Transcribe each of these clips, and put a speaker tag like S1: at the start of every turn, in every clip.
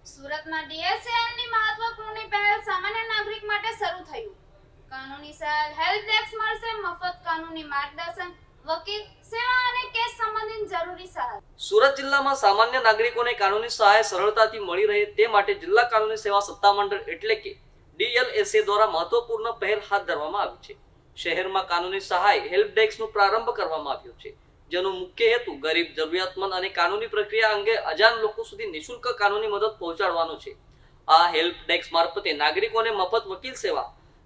S1: સુરતમાં ડીએસએની મહત્વપૂર્ણ પહેલ સામાન્ય નાગરિક માટે શરૂ થયું. કાનૂની સહાય, હેલ્પ ડેસ્ક મળશે મફત કાનૂની માર્ગદર્શન, વકીલ સેવા અને કેસ સંબંધિત જરૂરી સહાય.
S2: સુરત જિલ્લામાં સામાન્ય નાગરિકોને કાનૂની સહાય સરળતાથી મળી રહે તે માટે જિલ્લા કાનૂની સેવા સત્તામંડળ એટલે કે DLSA દ્વારા મહત્વપૂર્ણ પહેલ હાથ ધરવામાં આવી છે. શહેરમાં કાનૂની સહાય હેલ્પ ડેસ્કનો પ્રારંભ કરવામાં આવ્યો છે, જેનો મુખ્ય હેતુ ગરીબ, જરૂરિયાતમંદ અને કાનૂની પ્રક્રિયા અંગે અજાણ લોકો સુધી નિઃશુલ્ક કાનૂની મદદ પહોંચાડવાનો છે. આ હેલ્પ ડેસ્ક મારફતે નાગરિકોને મફત વકીલ સેવા,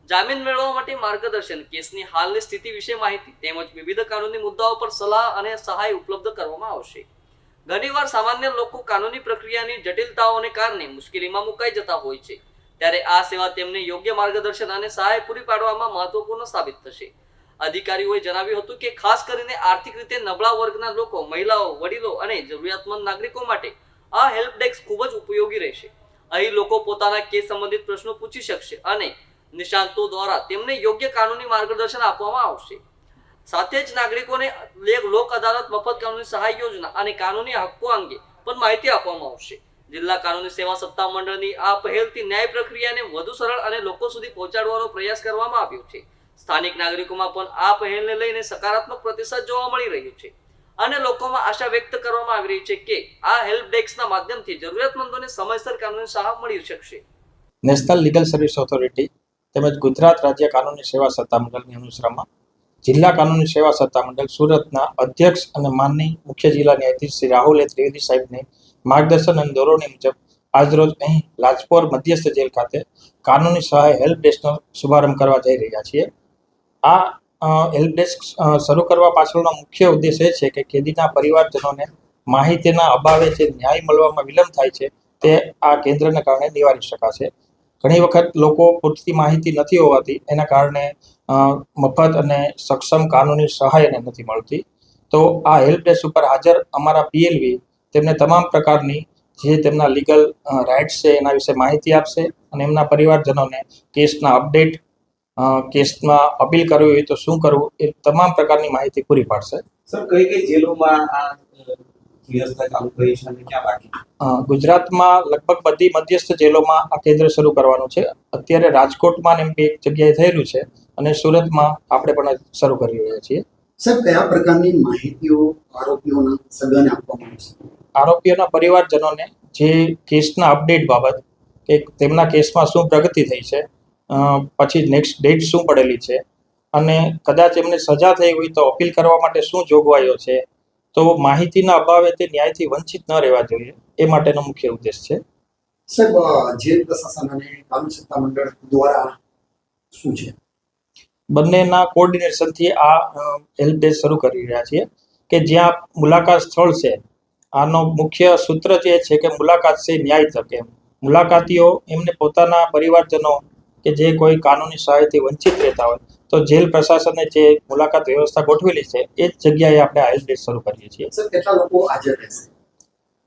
S2: જામીન મેળવવા માટે માર્ગદર્શન, કેસની હાલની સ્થિતિ વિશે માહિતી તેમજ વિવિધ કાનૂની મુદ્દાઓ પર સલાહ અને સહાય ઉપલબ્ધ કરવામાં આવશે. ઘણીવાર સામાન્ય લોકો કાનૂની પ્રક્રિયાની જટિલતાઓને કારણે મુશ્કેલીમાં મુકાઈ જતા હોય છે, ત્યારે આ સેવા તેમને યોગ્ય માર્ગદર્શન અને સહાય પૂરી પાડવામાં મહત્વપૂર્ણ સાબિત થશે. અધિકારીઓએ જણાવ્યું હતું કે ખાસ કરીને આર્થિક રીતે નબળા વર્ગના લોકો, મહિલાઓ, વડીલો અને જરૂરિયાતમંદ નાગરિકો માટે આ હેલ્પ ડેસ્ક ખૂબ જ ઉપયોગી રહેશે. અહીં લોકો પોતાના કેસ સંબંધિત પ્રશ્નો પૂછી શકશે અને નિષ્ણાતો દ્વારા તેમને યોગ્ય કાનૂની માર્ગદર્શન આપવામાં આવશે. સાથે જ નાગરિકોને લોક અદાલત, મફત કાનૂની સહાય યોજના અને કાનૂની હક્કો અંગે પણ માહિતી આપવામાં આવશે. જિલ્લા કાનૂની સેવા સત્તામંડળની આ પહેલથી ન્યાય પ્રક્રિયાને વધુ સરળ અને લોકો સુધી પહોંચાડવાનો પ્રયાસ કરવામાં આવ્યો છે. સ્થાનિક નાગરિકોમાં પણ આ પહેલને લઈને સકારાત્મક પ્રતિસાદ જોવા મળી રહ્યો છે અને લોકોમાં આશા વ્યક્ત કરવામાં આવી રહી છે કે આ હેલ્પ ડેસ્કના માધ્યમથી જરૂરિયાતમંદોને સમયસર કાનૂની સહાય મળી શકશે.
S3: નેશનલ લીગલ સર્વિસ ઓથોરિટી તેમજ ગુજરાત રાજ્ય કાનૂની સેવા સત્તામંડળની અનુસરમાં જિલ્લા કાનૂની સેવા સત્તામંડળ સુરતના અધ્યક્ષ અને માનનીય મુખ્ય જિલ્લા ન્યાયાધીશ શ્રી રાહુલ ત્રિવેદી સાહેબની માર્ગદર્શન અને દોરવણી મુજબ આજરોજ અહીં લાજપોર મધ્યસ્થ જેલ ખાતે કાનૂની સહાય હેલ્પ ડેસ્કનો શુભારંભ કરવા જઈ રહ્યા છીએ. આ હેલ્પ ડેસ્ક શરૂ કરવા પાછળનો મુખ્ય ઉદ્દેશ એ છે કે કેદીના પરિવારજનોને માહિતીના અભાવે જે ન્યાય મળવામાં વિલંબ થાય છે તે આ કેન્દ્રને કારણે નિવારી શકાશે. ઘણી વખત લોકો પૂરતી માહિતી નથી હોવાથી એના કારણે મફત અને સક્ષમ કાનૂની સહાય એને નથી મળતી. તો આ હેલ્પ ડેસ્ક ઉપર હાજર અમારા PLV તેમને તમામ પ્રકારની જે તેમના લીગલ રાઇટ્સ છે એના વિશે માહિતી આપશે અને એમના પરિવારજનોને કેસના અપડેટ, કેસમાં અપીલ કરવી હોય તો શું કરવું એ તમામ પ્રકારની માહિતી પૂરી પાડશે.
S4: સર, કઈ કઈ જેલોમાં આ વ્યવસ્થા ચાલુ કરી છે અને ક્યાં બાકી?
S3: ગુજરાતમાં લગભગ બધી મધ્યસ્થ જેલોમાં આ કેન્દ્ર શરૂ કરવાનું છે. અત્યારે રાજકોટમાં એમ એક જગ્યાએ થયેલું છે અને સુરતમાં આપણે પણ શરૂ કરી રહ્યા છીએ.
S5: સર, કયા પ્રકારની માહિતીઓ આરોપીઓના સગાને આપવામાં આવશે?
S3: આરોપીઓના પરિવારજનોને જે કેસના અપડેટ બાબત કે તેમના કેસમાં શું પ્રગતિ થઈ છે, પછી નેક્સ્ટ ડેટ શું પડેલી છે અને કદાચ એમને સજા થઈ હોય તો અપીલ કરવા માટે શું જોગવાઈઓ છે, તો માહિતીના અભાવે તે ન્યાયથી વંચિત ન રહેવા જોઈએ એ માટેનો મુખ્ય ઉદ્દેશ છે.
S5: સાહેબ, જેલ પ્રશાસન અને કાનૂની સત્તામંડળ દ્વારા શું છે?
S3: બંનેના કોઓર્ડિનેશનથી આ હેલ્પ ડેસ્ક શરૂ કરી રહ્યા છીએ કે જ્યાં મુલાકાત સ્થળ છે, આનો મુખ્ય સૂત્ર જે છે કે મુલાકાત છે ન્યાય તક. એમ મુલાકાતીઓ એમને પોતાના પરિવારજનો કે જે કોઈ કાનૂની સહાયથી વંચિત રહેતા હોય તો જેલ પ્રશાસને જે મુલાકાત વ્યવસ્થા ગોઠવેલી છે એ જ જગ્યાએ આપણે આ હેલ્પ ડેસ્ક શરૂ કરીએ છીએ.
S5: સર, કેટલા લોકો હાજર રહેશે?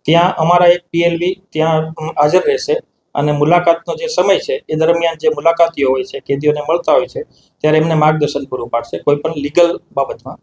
S3: ત્યાં અમારા એક PLV ત્યાં હાજર રહેશે અને મુલાકાતનો જે સમય છે એ દરમિયાન જે મુલાકાતીઓ હોય છે, કેદીઓને મળતા હોય છે, ત્યારે એમને માર્ગદર્શન પૂરું પાડશે કોઈ પણ લીગલ બાબતમાં.